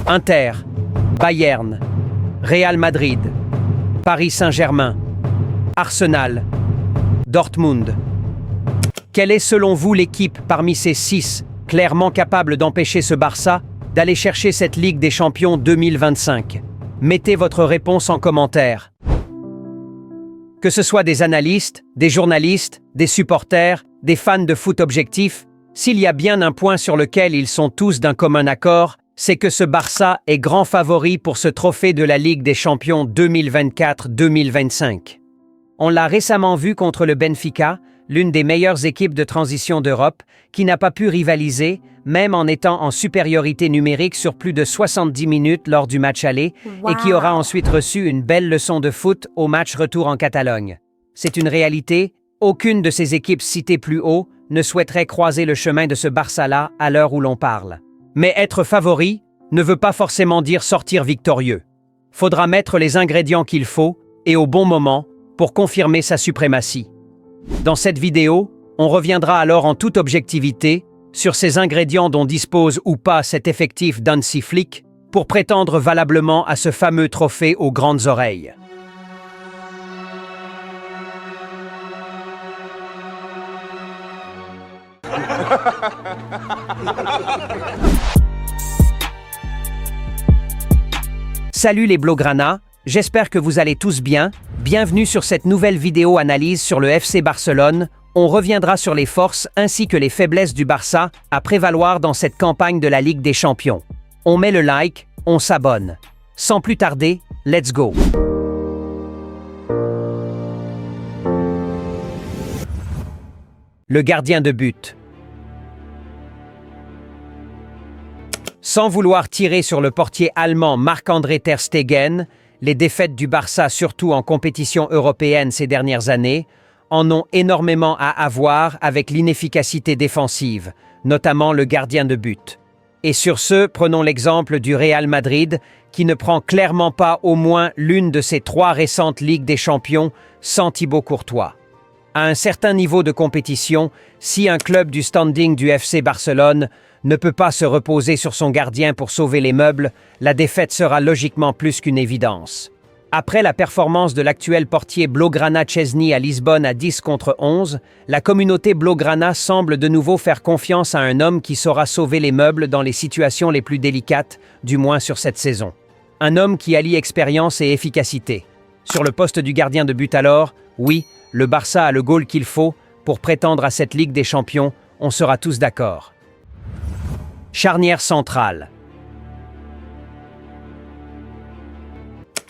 Inter, Bayern, Real Madrid, Paris Saint-Germain, Arsenal, Dortmund. Quelle est selon vous l'équipe parmi ces 6 clairement capable d'empêcher ce Barça d'aller chercher cette Ligue des Champions 2025? Mettez votre réponse en commentaire. Que ce soit des analystes, des journalistes, des supporters, des fans de foot objectifs, s'il y a bien un point sur lequel ils sont tous d'un commun accord, c'est que ce Barça est grand favori pour ce trophée de la Ligue des Champions 2024-2025. On l'a récemment vu contre le Benfica, l'une des meilleures équipes de transition d'Europe, qui n'a pas pu rivaliser, même en étant en supériorité numérique sur plus de 70 minutes lors du match aller, et qui aura ensuite reçu une belle leçon de foot au match retour en Catalogne. C'est une réalité, aucune de ces équipes citées plus haut ne souhaiterait croiser le chemin de ce Barça-là à l'heure où l'on parle. Mais être favori ne veut pas forcément dire sortir victorieux. Faudra mettre les ingrédients qu'il faut, et au bon moment, pour confirmer sa suprématie. Dans cette vidéo, on reviendra alors en toute objectivité sur ces ingrédients dont dispose ou pas cet effectif d'Hansi Flick pour prétendre valablement à ce fameux trophée aux grandes oreilles. Salut les Blaugrana, j'espère que vous allez tous bien. Bienvenue sur cette nouvelle vidéo analyse sur le FC Barcelone. On reviendra sur les forces ainsi que les faiblesses du Barça à prévaloir dans cette campagne de la Ligue des Champions. On met le like, on s'abonne. Sans plus tarder, let's go! Le gardien de but. Sans vouloir tirer sur le portier allemand Marc-André Ter Stegen, les défaites du Barça, surtout en compétition européenne ces dernières années, en ont énormément à avoir avec l'inefficacité défensive, notamment le gardien de but. Et sur ce, prenons l'exemple du Real Madrid, qui ne prend clairement pas au moins l'une de ses 3 récentes Ligues des Champions sans Thibaut Courtois. À un certain niveau de compétition, si un club du standing du FC Barcelone ne peut pas se reposer sur son gardien pour sauver les meubles, la défaite sera logiquement plus qu'une évidence. Après la performance de l'actuel portier Blaugrana Szczęsny à Lisbonne à 10-11, la communauté Blaugrana semble de nouveau faire confiance à un homme qui saura sauver les meubles dans les situations les plus délicates, du moins sur cette saison. Un homme qui allie expérience et efficacité. Sur le poste du gardien de but alors, oui, le Barça a le goal qu'il faut pour prétendre à cette Ligue des Champions, on sera tous d'accord. Charnière centrale.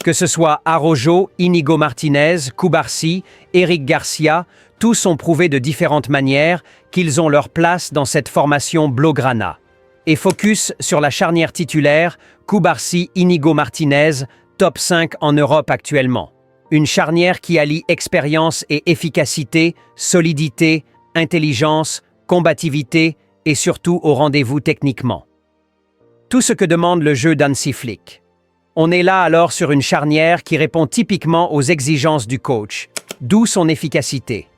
Que ce soit Araujo, Íñigo Martínez, Cubarsí, Eric Garcia, tous ont prouvé de différentes manières qu'ils ont leur place dans cette formation Blaugrana. Et focus sur la charnière titulaire, Cubarsí, Íñigo Martínez, top 5 en Europe actuellement. Une charnière qui allie expérience et efficacité, solidité, intelligence, combativité et surtout au rendez-vous techniquement. Tout ce que demande le jeu d'Hansi Flick. On est là alors sur une charnière qui répond typiquement aux exigences du coach, d'où son efficacité.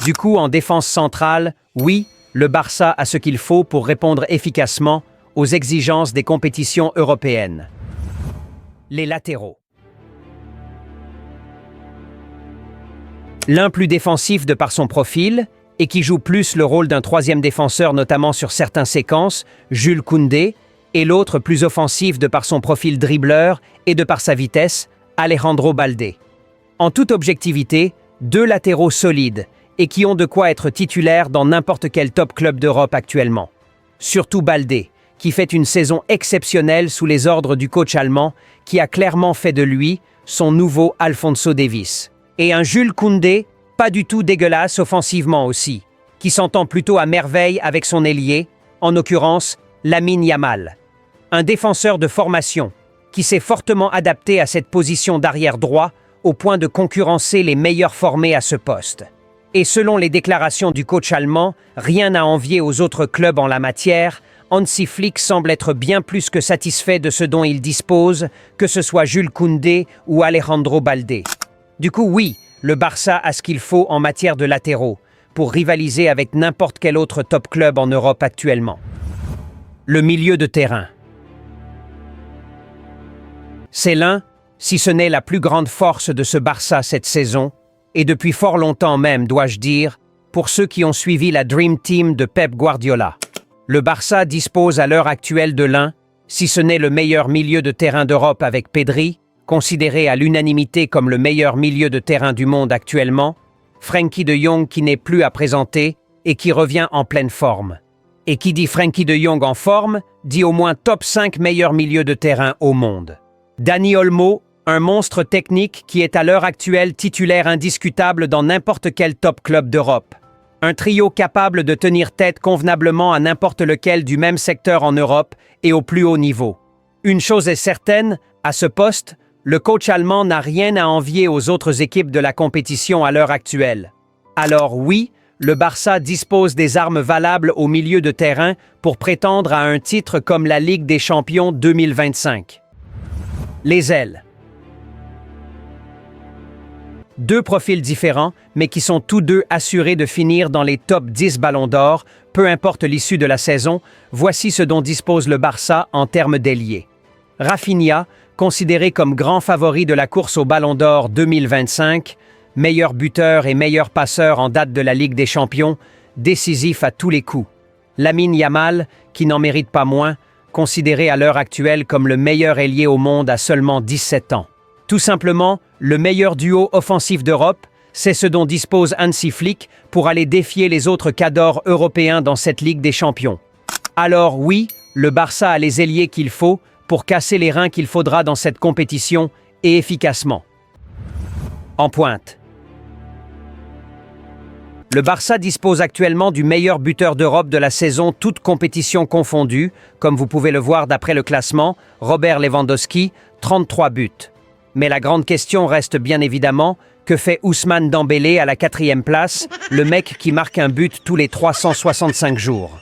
Du coup, en défense centrale, oui, le Barça a ce qu'il faut pour répondre efficacement aux exigences des compétitions européennes. Les latéraux. L'un plus défensif de par son profil, et qui joue plus le rôle d'un troisième défenseur notamment sur certaines séquences, Jules Koundé, et l'autre plus offensif de par son profil dribbleur et de par sa vitesse, Alejandro Baldé. En toute objectivité, 2 latéraux solides et qui ont de quoi être titulaires dans n'importe quel top club d'Europe actuellement. Surtout Baldé, qui fait une saison exceptionnelle sous les ordres du coach allemand, qui a clairement fait de lui son nouveau Alphonso Davies. Et un Jules Koundé, pas du tout dégueulasse offensivement aussi, qui s'entend plutôt à merveille avec son ailier, en l'occurrence Lamine Yamal. Un défenseur de formation, qui s'est fortement adapté à cette position d'arrière droit au point de concurrencer les meilleurs formés à ce poste. Et selon les déclarations du coach allemand, rien à envier aux autres clubs en la matière, Hansi Flick semble être bien plus que satisfait de ce dont il dispose, que ce soit Jules Koundé ou Alejandro Baldé. Du coup, oui, le Barça a ce qu'il faut en matière de latéraux pour rivaliser avec n'importe quel autre top club en Europe actuellement. Le milieu de terrain. C'est l'un, si ce n'est la plus grande force de ce Barça cette saison, et depuis fort longtemps même, dois-je dire, pour ceux qui ont suivi la Dream Team de Pep Guardiola. Le Barça dispose à l'heure actuelle de l'un, si ce n'est le meilleur milieu de terrain d'Europe avec Pedri, considéré à l'unanimité comme le meilleur milieu de terrain du monde actuellement, Frenkie de Jong qui n'est plus à présenter et qui revient en pleine forme. Et qui dit Frenkie de Jong en forme, dit au moins top 5 meilleurs milieux de terrain au monde. Dani Olmo, un monstre technique qui est à l'heure actuelle titulaire indiscutable dans n'importe quel top club d'Europe. Un trio capable de tenir tête convenablement à n'importe lequel du même secteur en Europe et au plus haut niveau. Une chose est certaine, à ce poste, le coach allemand n'a rien à envier aux autres équipes de la compétition à l'heure actuelle. Alors oui, le Barça dispose des armes valables au milieu de terrain pour prétendre à un titre comme la Ligue des Champions 2025. Les ailes. Deux profils différents, mais qui sont tous deux assurés de finir dans les top 10 ballons d'or, peu importe l'issue de la saison, voici ce dont dispose le Barça en termes d'ailier. Rafinha, considéré comme grand favori de la course au Ballon d'Or 2025, meilleur buteur et meilleur passeur en date de la Ligue des Champions, décisif à tous les coups. Lamine Yamal, qui n'en mérite pas moins, considéré à l'heure actuelle comme le meilleur ailier au monde à seulement 17 ans. Tout simplement, le meilleur duo offensif d'Europe, c'est ce dont dispose Hansi Flick pour aller défier les autres cadors européens dans cette Ligue des Champions. Alors oui, le Barça a les ailiers qu'il faut pour casser les reins qu'il faudra dans cette compétition et efficacement. En pointe. Le Barça dispose actuellement du meilleur buteur d'Europe de la saison, toutes compétitions confondues, comme vous pouvez le voir d'après le classement, Robert Lewandowski, 33 buts. Mais la grande question reste bien évidemment, que fait Ousmane Dembélé à la 4e place, le mec qui marque un but tous les 365 jours.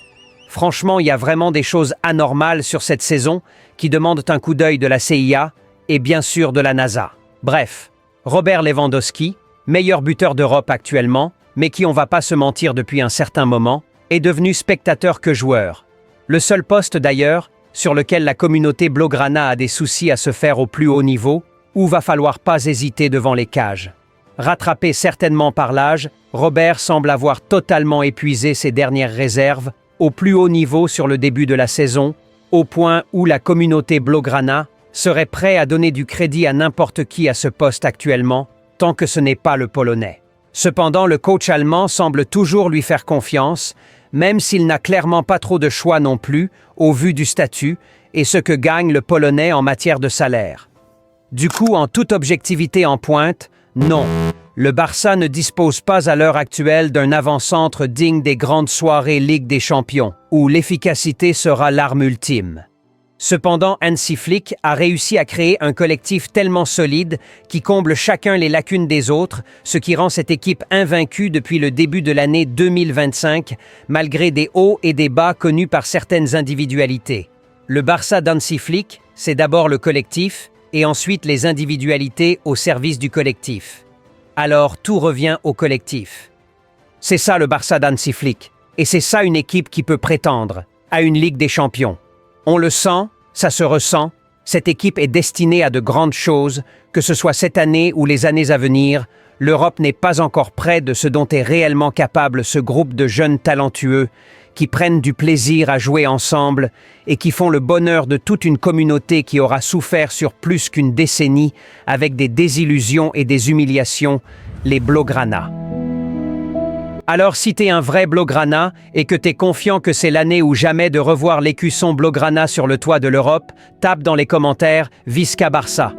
Franchement, il y a vraiment des choses anormales sur cette saison qui demandent un coup d'œil de la CIA et bien sûr de la NASA. Bref, Robert Lewandowski, meilleur buteur d'Europe actuellement, mais qui, on va pas se mentir depuis un certain moment, est devenu spectateur que joueur. Le seul poste d'ailleurs, sur lequel la communauté Blaugrana a des soucis à se faire au plus haut niveau, où va falloir pas hésiter devant les cages. Rattrapé certainement par l'âge, Robert semble avoir totalement épuisé ses dernières réserves, au plus haut niveau sur le début de la saison, au point où la communauté Blaugrana serait prête à donner du crédit à n'importe qui à ce poste actuellement, tant que ce n'est pas le Polonais. Cependant, le coach allemand semble toujours lui faire confiance, même s'il n'a clairement pas trop de choix non plus, au vu du statut et ce que gagne le Polonais en matière de salaire. Du coup, en toute objectivité en pointe, non. Le Barça ne dispose pas à l'heure actuelle d'un avant-centre digne des grandes soirées Ligue des Champions, où l'efficacité sera l'arme ultime. Cependant, Hansi Flick a réussi à créer un collectif tellement solide qui comble chacun les lacunes des autres, ce qui rend cette équipe invaincue depuis le début de l'année 2025, malgré des hauts et des bas connus par certaines individualités. Le Barça d'Hansi Flick, c'est d'abord le collectif, et ensuite les individualités au service du collectif. Alors tout revient au collectif. C'est ça le Barça d'Hansi Flick, et c'est ça une équipe qui peut prétendre à une Ligue des Champions. On le sent, ça se ressent, cette équipe est destinée à de grandes choses, que ce soit cette année ou les années à venir, l'Europe n'est pas encore près de ce dont est réellement capable ce groupe de jeunes talentueux qui prennent du plaisir à jouer ensemble et qui font le bonheur de toute une communauté qui aura souffert sur plus qu'une décennie avec des désillusions et des humiliations, les Blaugrana. Alors si t'es un vrai Blaugrana et que t'es confiant que c'est l'année ou jamais de revoir l'écusson Blaugrana sur le toit de l'Europe, tape dans les commentaires Visca Barça.